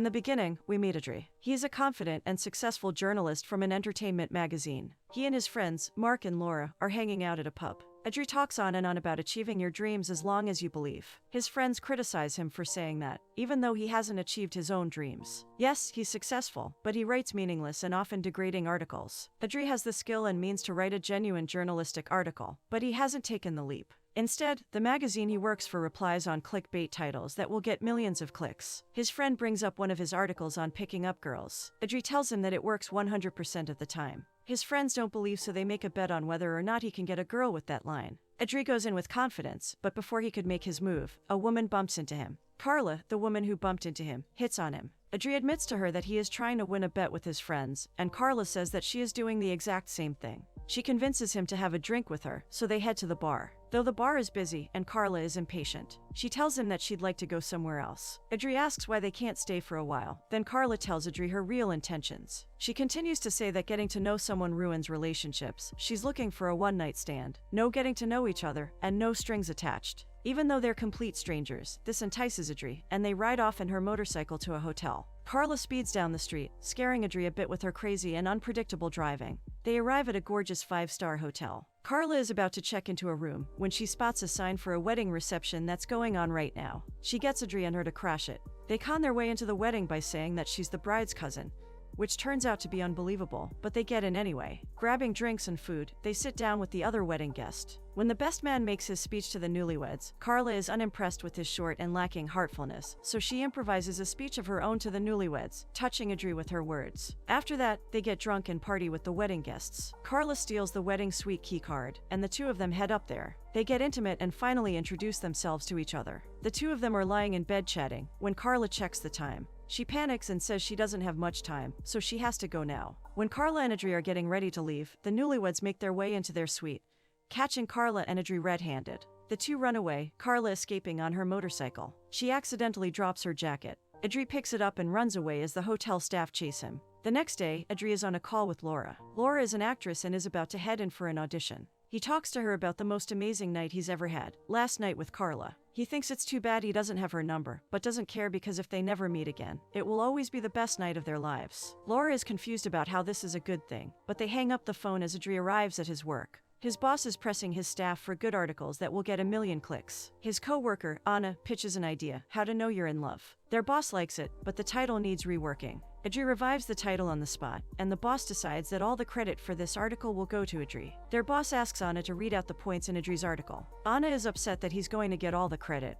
In the beginning, we meet Adri. He is a confident and successful journalist from an entertainment magazine. He and his friends, Mark and Laura, are hanging out at a pub. Adri talks on and on about achieving your dreams as long as you believe. His friends criticize him for saying that, even though he hasn't achieved his own dreams. Yes, he's successful, but he writes meaningless and often degrading articles. Adri has the skill and means to write a genuine journalistic article, but he hasn't taken the leap. Instead, the magazine he works for replies on clickbait titles that will get millions of clicks. His friend brings up one of his articles on picking up girls. Adri tells him that it works 100% of the time. His friends don't believe, so they make a bet on whether or not he can get a girl with that line. Adri goes in with confidence, but before he could make his move, a woman bumps into him. Carla, the woman who bumped into him, hits on him. Adri admits to her that he is trying to win a bet with his friends, and Carla says that she is doing the exact same thing. She convinces him to have a drink with her, so they head to the bar. Though the bar is busy and Carla is impatient, she tells him that she'd like to go somewhere else. Adri asks why they can't stay for a while. Then Carla tells Adri her real intentions. She continues to say that getting to know someone ruins relationships. She's looking for a one-night stand. No getting to know each other, and no strings attached. Even though they're complete strangers, this entices Adri, and they ride off in her motorcycle to a hotel. Carla speeds down the street, scaring Adri a bit with her crazy and unpredictable driving. They arrive at a gorgeous 5-star hotel. Carla is about to check into a room when she spots a sign for a wedding reception that's going on right now. She gets Adri and her to crash it. They con their way into the wedding by saying that she's the bride's cousin, which turns out to be unbelievable, but they get in anyway. Grabbing drinks and food, they sit down with the other wedding guest. When the best man makes his speech to the newlyweds, Carla is unimpressed with his short and lacking heartfulness, so she improvises a speech of her own to the newlyweds, touching Adri with her words. After that, they get drunk and party with the wedding guests. Carla steals the wedding suite key card, and the two of them head up there. They get intimate and finally introduce themselves to each other. The two of them are lying in bed chatting, when Carla checks the time. She panics and says she doesn't have much time, so she has to go now. When Carla and Adri are getting ready to leave, the newlyweds make their way into their suite, catching Carla and Adri red-handed. The two run away, Carla escaping on her motorcycle. She accidentally drops her jacket. Adri picks it up and runs away as the hotel staff chase him. The next day, Adri is on a call with Laura. Laura is an actress and is about to head in for an audition. He talks to her about the most amazing night he's ever had, last night with Carla. He thinks it's too bad he doesn't have her number, but doesn't care because if they never meet again, it will always be the best night of their lives. Laura is confused about how this is a good thing, but they hang up the phone as Adri arrives at his work. His boss is pressing his staff for good articles that will get 1 million clicks. His co-worker, Anna, pitches an idea: how to know you're in love. Their boss likes it, but the title needs reworking. Adri revives the title on the spot, and the boss decides that all the credit for this article will go to Adri. Their boss asks Anna to read out the points in Adri's article. Anna is upset that he's going to get all the credit,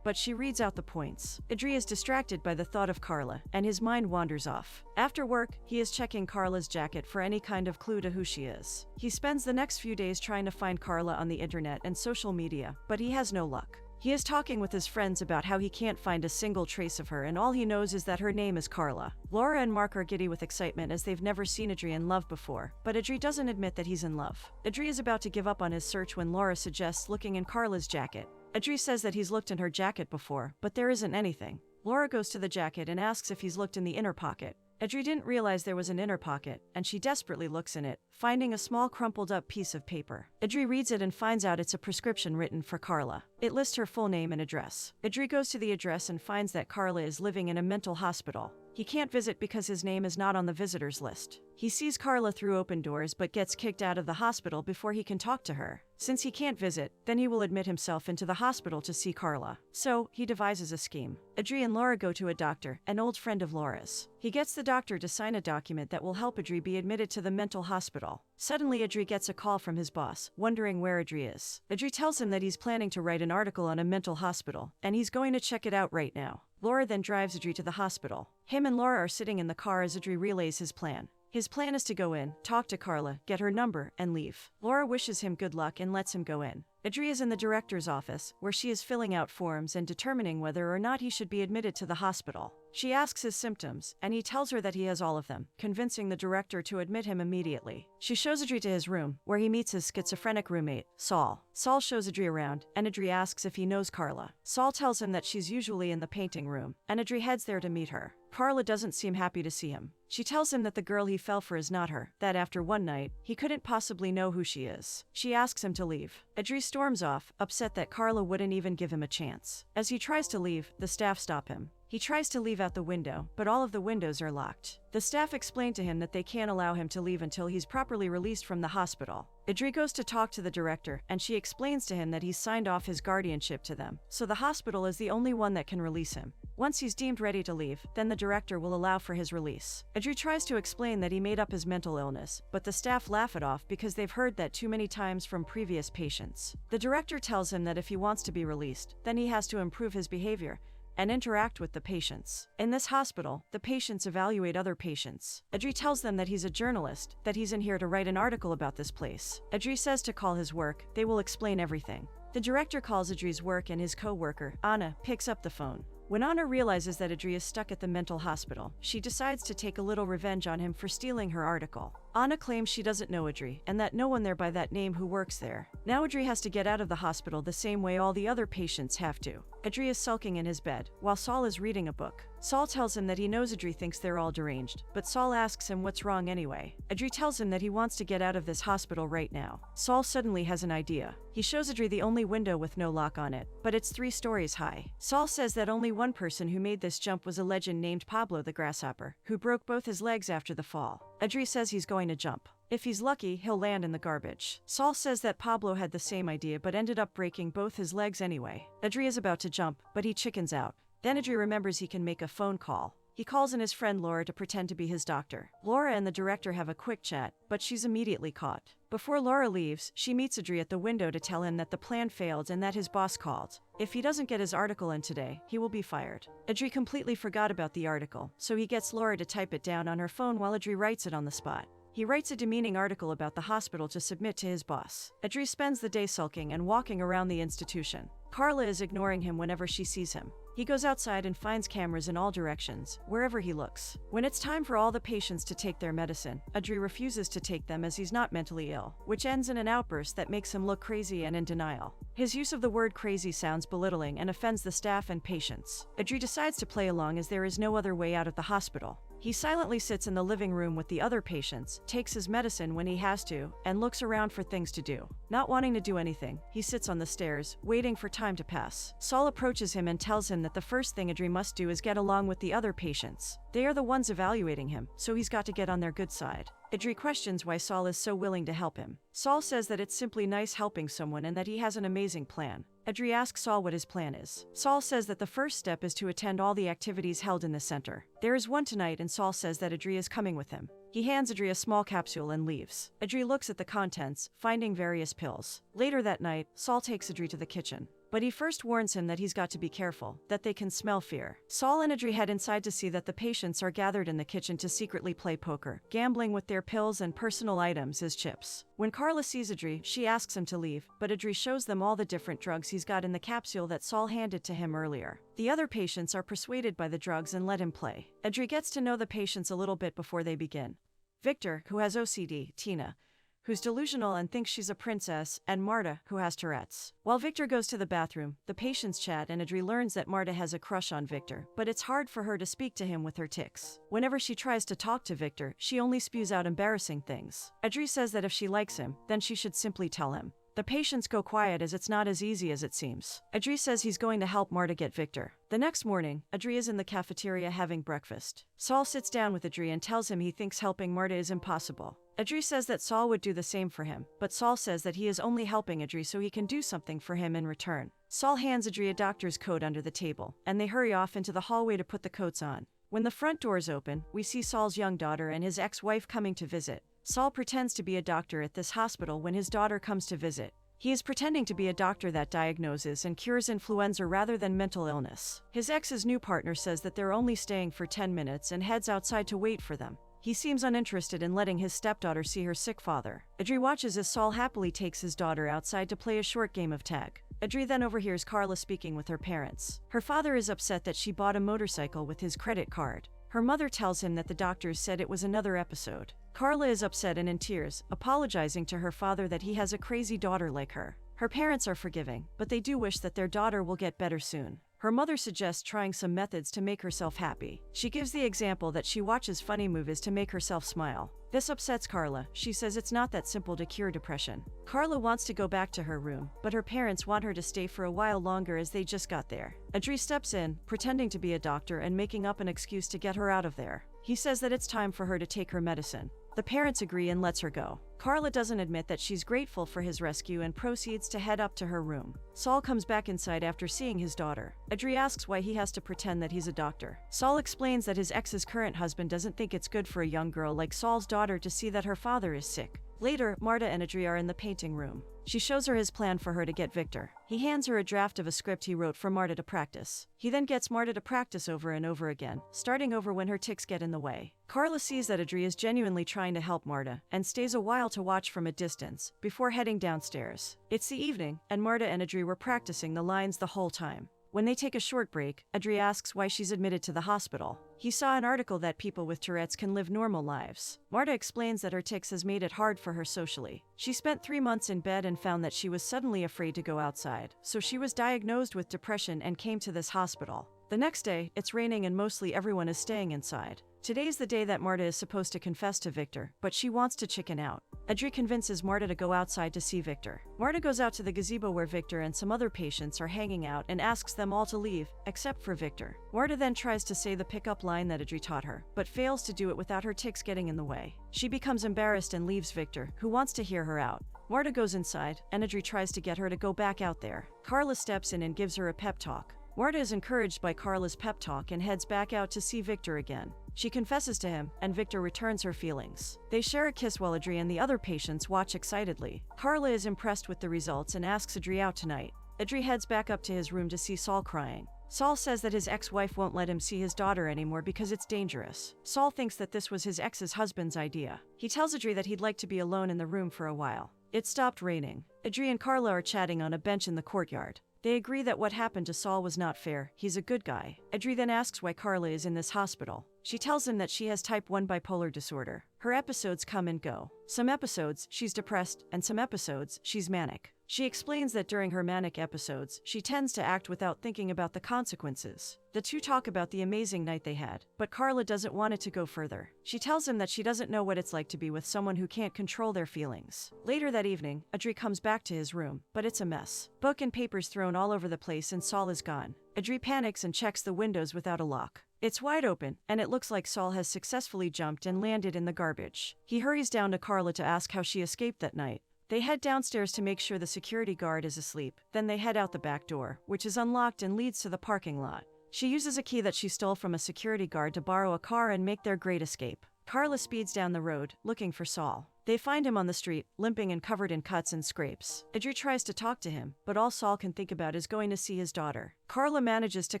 but she reads out the points. Adri is distracted by the thought of Carla, and his mind wanders off. After work, he is checking Carla's jacket for any kind of clue to who she is. He spends the next few days trying to find Carla on the internet and social media, but he has no luck. He is talking with his friends about how he can't find a single trace of her, and all he knows is that her name is Carla. Laura and Mark are giddy with excitement as they've never seen Adri in love before, but Adri doesn't admit that he's in love. Adri is about to give up on his search when Laura suggests looking in Carla's jacket. Adri says that he's looked in her jacket before, but there isn't anything. Laura goes to the jacket and asks if he's looked in the inner pocket. Adri didn't realize there was an inner pocket, and she desperately looks in it, finding a small crumpled up piece of paper. Adri reads it and finds out it's a prescription written for Carla. It lists her full name and address. Adri goes to the address and finds that Carla is living in a mental hospital. He can't visit because his name is not on the visitors list. He sees Carla through open doors but gets kicked out of the hospital before he can talk to her. Since he can't visit, then he will admit himself into the hospital to see Carla. So, he devises a scheme. Adri and Laura go to a doctor, an old friend of Laura's. He gets the doctor to sign a document that will help Adri be admitted to the mental hospital. Suddenly, Adri gets a call from his boss, wondering where Adri is. Adri tells him that he's planning to write an article on a mental hospital, and he's going to check it out right now. Laura then drives Adri to the hospital. Him and Laura are sitting in the car as Adri relays his plan. His plan is to go in, talk to Carla, get her number, and leave. Laura wishes him good luck and lets him go in. Adri is in the director's office, where she is filling out forms and determining whether or not he should be admitted to the hospital. She asks his symptoms, and he tells her that he has all of them, convincing the director to admit him immediately. She shows Adri to his room, where he meets his schizophrenic roommate, Saul. Saul shows Adri around, and Adri asks if he knows Carla. Saul tells him that she's usually in the painting room, and Adri heads there to meet her. Carla doesn't seem happy to see him. She tells him that the girl he fell for is not her, that after one night, he couldn't possibly know who she is. She asks him to leave. Adri storms off, upset that Carla wouldn't even give him a chance. As he tries to leave, the staff stop him. He tries to leave out the window, but all of the windows are locked. The staff explain to him that they can't allow him to leave until he's properly released from the hospital. Idri goes to talk to the director, and she explains to him that he's signed off his guardianship to them, so the hospital is the only one that can release him. Once he's deemed ready to leave, then the director will allow for his release. Idri tries to explain that he made up his mental illness, but the staff laugh it off because they've heard that too many times from previous patients. The director tells him that if he wants to be released, then he has to improve his behavior and interact with the patients. In this hospital, the patients evaluate other patients. Idri tells them that he's a journalist, that he's in here to write an article about this place. Idri says to call his work, they will explain everything. The director calls Idri's work and his co-worker, Anna, picks up the phone. When Anna realizes that Idri is stuck at the mental hospital, she decides to take a little revenge on him for stealing her article. Anna claims she doesn't know Idri, and that no one there by that name who works there. Now Idri has to get out of the hospital the same way all the other patients have to. Idri is sulking in his bed, while Saul is reading a book. Saul tells him that he knows Idri thinks they're all deranged, but Saul asks him what's wrong anyway. Idri tells him that he wants to get out of this hospital right now. Saul suddenly has an idea. He shows Idri the only window with no lock on it, but it's 3 stories high. Saul says that only one person who made this jump was a legend named Pablo the Grasshopper, who broke both his legs after the fall. Idri says he's going to jump. If he's lucky, he'll land in the garbage. Saul says that Pablo had the same idea but ended up breaking both his legs anyway. Idri is about to jump, but he chickens out. Then Idri remembers he can make a phone call. He calls in his friend Laura to pretend to be his doctor. Laura and the director have a quick chat, but she's immediately caught. Before Laura leaves, she meets Idri at the window to tell him that the plan failed and that his boss called. If he doesn't get his article in today, he will be fired. Idri completely forgot about the article, so he gets Laura to type it down on her phone while Idri writes it on the spot. He writes a demeaning article about the hospital to submit to his boss. Idri spends the day sulking and walking around the institution. Carla is ignoring him whenever she sees him. He goes outside and finds cameras in all directions, wherever he looks. When it's time for all the patients to take their medicine, Idri refuses to take them as he's not mentally ill, which ends in an outburst that makes him look crazy and in denial. His use of the word crazy sounds belittling and offends the staff and patients. Idri decides to play along as there is no other way out of the hospital. He silently sits in the living room with the other patients, takes his medicine when he has to, and looks around for things to do. Not wanting to do anything, he sits on the stairs, waiting for time to pass. Saul approaches him and tells him that the first thing Idri must do is get along with the other patients. They are the ones evaluating him, so he's got to get on their good side. Idri questions why Saul is so willing to help him. Saul says that it's simply nice helping someone and that he has an amazing plan. Idri asks Saul what his plan is. Saul says that the first step is to attend all the activities held in the center. There is one tonight and Saul says that Idri is coming with him. He hands Idri a small capsule and leaves. Idri looks at the contents, finding various pills. Later that night, Saul takes Idri to the kitchen. But he first warns him that he's got to be careful, that they can smell fear. Saul and Idri head inside to see that the patients are gathered in the kitchen to secretly play poker, gambling with their pills and personal items as chips. When Carla sees Idri, she asks him to leave, but Idri shows them all the different drugs he's got in the capsule that Saul handed to him earlier. The other patients are persuaded by the drugs and let him play. Idri gets to know the patients a little bit before they begin. Victor, who has OCD, Tina, who's delusional and thinks she's a princess, and Marta, who has Tourette's. While Victor goes to the bathroom, the patients chat and Idri learns that Marta has a crush on Victor, but it's hard for her to speak to him with her tics. Whenever she tries to talk to Victor, she only spews out embarrassing things. Idri says that if she likes him, then she should simply tell him. The patients go quiet as it's not as easy as it seems. Idri says he's going to help Marta get Victor. The next morning, Idri is in the cafeteria having breakfast. Saul sits down with Idri and tells him he thinks helping Marta is impossible. Idri says that Saul would do the same for him, but Saul says that he is only helping Idri so he can do something for him in return. Saul hands Idri a doctor's coat under the table, and they hurry off into the hallway to put the coats on. When the front doors open, we see Saul's young daughter and his ex-wife coming to visit. Saul pretends to be a doctor at this hospital when his daughter comes to visit. He is pretending to be a doctor that diagnoses and cures influenza rather than mental illness. His ex's new partner says that they're only staying for 10 minutes and heads outside to wait for them. He seems uninterested in letting his stepdaughter see her sick father. Idri watches as Saul happily takes his daughter outside to play a short game of tag. Idri then overhears Carla speaking with her parents. Her father is upset that she bought a motorcycle with his credit card. Her mother tells him that the doctors said it was another episode. Carla is upset and in tears, apologizing to her father that he has a crazy daughter like her. Her parents are forgiving, but they do wish that their daughter will get better soon. Her mother suggests trying some methods to make herself happy. She gives the example that she watches funny movies to make herself smile. This upsets Carla. She says it's not that simple to cure depression. Carla wants to go back to her room, but her parents want her to stay for a while longer as they just got there. Adri steps in, pretending to be a doctor and making up an excuse to get her out of there. He says that it's time for her to take her medicine. The parents agree and lets her go. Carla doesn't admit that she's grateful for his rescue and proceeds to head up to her room. Saul comes back inside after seeing his daughter. Adri asks why he has to pretend that he's a doctor. Saul explains that his ex's current husband doesn't think it's good for a young girl like Saul's daughter to see that her father is sick. Later, Marta and Adri are in the painting room. She shows her his plan for her to get Victor. He hands her a draft of a script he wrote for Marta to practice. He then gets Marta to practice over and over again, starting over when her tics get in the way. Carla sees that Adri is genuinely trying to help Marta, and stays a while to watch from a distance, before heading downstairs. It's the evening, and Marta and Adri were practicing the lines the whole time. When they take a short break, Adri asks why she's admitted to the hospital. He saw an article that people with Tourette's can live normal lives. Marta explains that her tics has made it hard for her socially. She spent 3 months in bed and found that she was suddenly afraid to go outside, so she was diagnosed with depression and came to this hospital. The next day, it's raining and mostly everyone is staying inside. Today's the day that Marta is supposed to confess to Victor, but she wants to chicken out. Adri convinces Marta to go outside to see Victor. Marta goes out to the gazebo where Victor and some other patients are hanging out and asks them all to leave, except for Victor. Marta then tries to say the pickup line that Adri taught her, but fails to do it without her tics getting in the way. She becomes embarrassed and leaves Victor, who wants to hear her out. Marta goes inside, and Adri tries to get her to go back out there. Carla steps in and gives her a pep talk. Marta is encouraged by Carla's pep talk and heads back out to see Victor again. She confesses to him, and Victor returns her feelings. They share a kiss while Adri and the other patients watch excitedly. Carla is impressed with the results and asks Adri out tonight. Adri heads back up to his room to see Saul crying. Saul says that his ex-wife won't let him see his daughter anymore because it's dangerous. Saul thinks that this was his ex's husband's idea. He tells Adri that he'd like to be alone in the room for a while. It stopped raining. Adri and Carla are chatting on a bench in the courtyard. They agree that what happened to Saul was not fair. He's a good guy. Adri then asks why Carla is in this hospital. She tells him that she has type 1 bipolar disorder. Her episodes come and go. Some episodes, she's depressed, and some episodes, she's manic. She explains that during her manic episodes, she tends to act without thinking about the consequences. The two talk about the amazing night they had, but Carla doesn't want it to go further. She tells him that she doesn't know what it's like to be with someone who can't control their feelings. Later that evening, Adri comes back to his room, but it's a mess. Book and papers thrown all over the place and Saul is gone. Adri panics and checks the windows without a lock. It's wide open, and it looks like Saul has successfully jumped and landed in the garbage. He hurries down to Carla to ask how she escaped that night. They head downstairs to make sure the security guard is asleep. Then they head out the back door, which is unlocked and leads to the parking lot. She uses a key that she stole from a security guard to borrow a car and make their great escape. Carla speeds down the road, looking for Saul. They find him on the street, limping and covered in cuts and scrapes. Adri tries to talk to him, but all Saul can think about is going to see his daughter. Carla manages to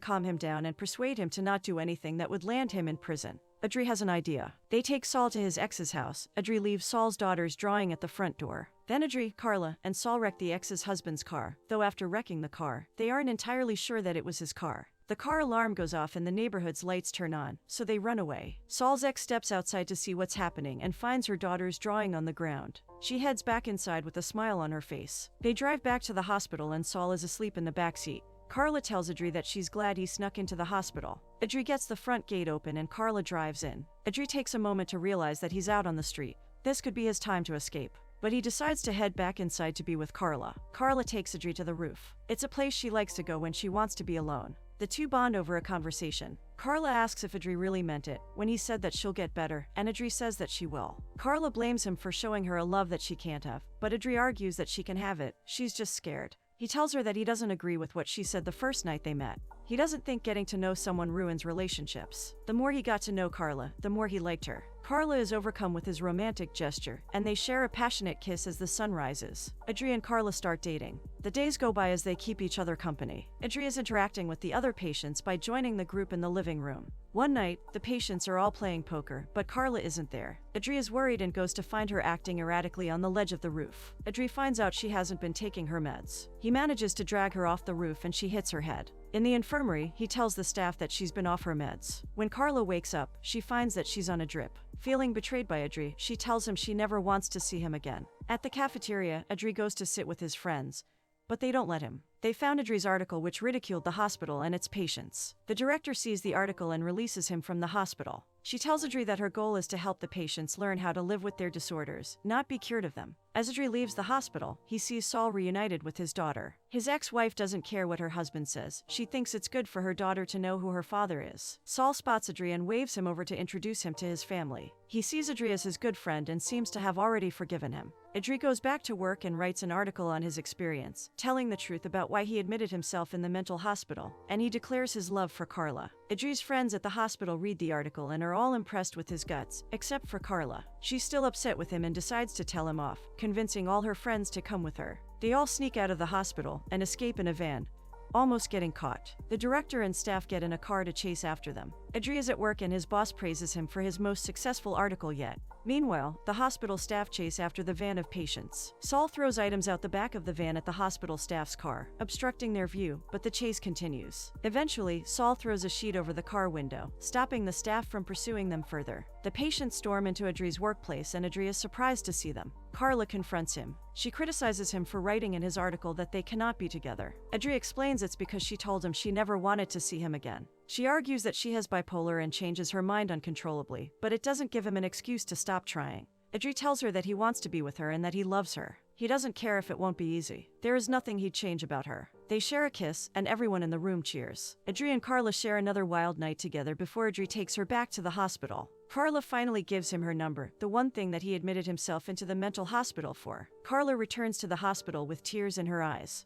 calm him down and persuade him to not do anything that would land him in prison. Adri has an idea. They take Saul to his ex's house. Adri leaves Saul's daughter's drawing at the front door. Then Adri, Carla, and Saul wreck the ex's husband's car, though after wrecking the car, they aren't entirely sure that it was his car. The car alarm goes off and the neighborhood's lights turn on, so they run away. Saul's ex steps outside to see what's happening and finds her daughter's drawing on the ground. She heads back inside with a smile on her face. They drive back to the hospital and Saul is asleep in the back seat. Carla tells Adri that she's glad he snuck into the hospital. Adri gets the front gate open and Carla drives in. Adri takes a moment to realize that he's out on the street. This could be his time to escape. But he decides to head back inside to be with Carla. Carla takes Adri to the roof. It's a place she likes to go when she wants to be alone. The two bond over a conversation. Carla asks if Adri really meant it, when he said that she'll get better, and Adri says that she will. Carla blames him for showing her a love that she can't have, but Adri argues that she can have it, she's just scared. He tells her that he doesn't agree with what she said the first night they met. He doesn't think getting to know someone ruins relationships. The more he got to know Carla, the more he liked her. Carla is overcome with his romantic gesture, and they share a passionate kiss as the sun rises. Adri and Carla start dating. The days go by as they keep each other company. Adri is interacting with the other patients by joining the group in the living room. One night, the patients are all playing poker, but Carla isn't there. Adri is worried and goes to find her acting erratically on the ledge of the roof. Adri finds out she hasn't been taking her meds. He manages to drag her off the roof and she hits her head. In the infirmary, he tells the staff that she's been off her meds. When Carla wakes up, she finds that she's on a drip. Feeling betrayed by Adri, she tells him she never wants to see him again. At the cafeteria, Adri goes to sit with his friends, but they don't let him. They found Adri's article which ridiculed the hospital and its patients. The director sees the article and releases him from the hospital. She tells Adri that her goal is to help the patients learn how to live with their disorders, not be cured of them. As Adri leaves the hospital, he sees Saul reunited with his daughter. His ex-wife doesn't care what her husband says. She thinks it's good for her daughter to know who her father is. Saul spots Adri and waves him over to introduce him to his family. He sees Adri as his good friend and seems to have already forgiven him. Adri goes back to work and writes an article on his experience, telling the truth about why he admitted himself in the mental hospital, and he declares his love for Carla. Adri's friends at the hospital read the article and are all impressed with his guts, except for Carla. She's still upset with him and decides to tell him off, convincing all her friends to come with her. They all sneak out of the hospital and escape in a van, almost getting caught. The director and staff get in a car to chase after them. Adri is at work and his boss praises him for his most successful article yet. Meanwhile, the hospital staff chase after the van of patients. Saul throws items out the back of the van at the hospital staff's car, obstructing their view, but the chase continues. Eventually, Saul throws a sheet over the car window, stopping the staff from pursuing them further. The patients storm into Adri's workplace and Adri is surprised to see them. Carla confronts him. She criticizes him for writing in his article that they cannot be together. Adri explains it's because she told him she never wanted to see him again. She argues that she has bipolar and changes her mind uncontrollably, but it doesn't give him an excuse to stop trying. Adri tells her that he wants to be with her and that he loves her. He doesn't care if it won't be easy. There is nothing he'd change about her. They share a kiss, and everyone in the room cheers. Adri and Carla share another wild night together before Adri takes her back to the hospital. Carla finally gives him her number, the one thing that he admitted himself into the mental hospital for. Carla returns to the hospital with tears in her eyes.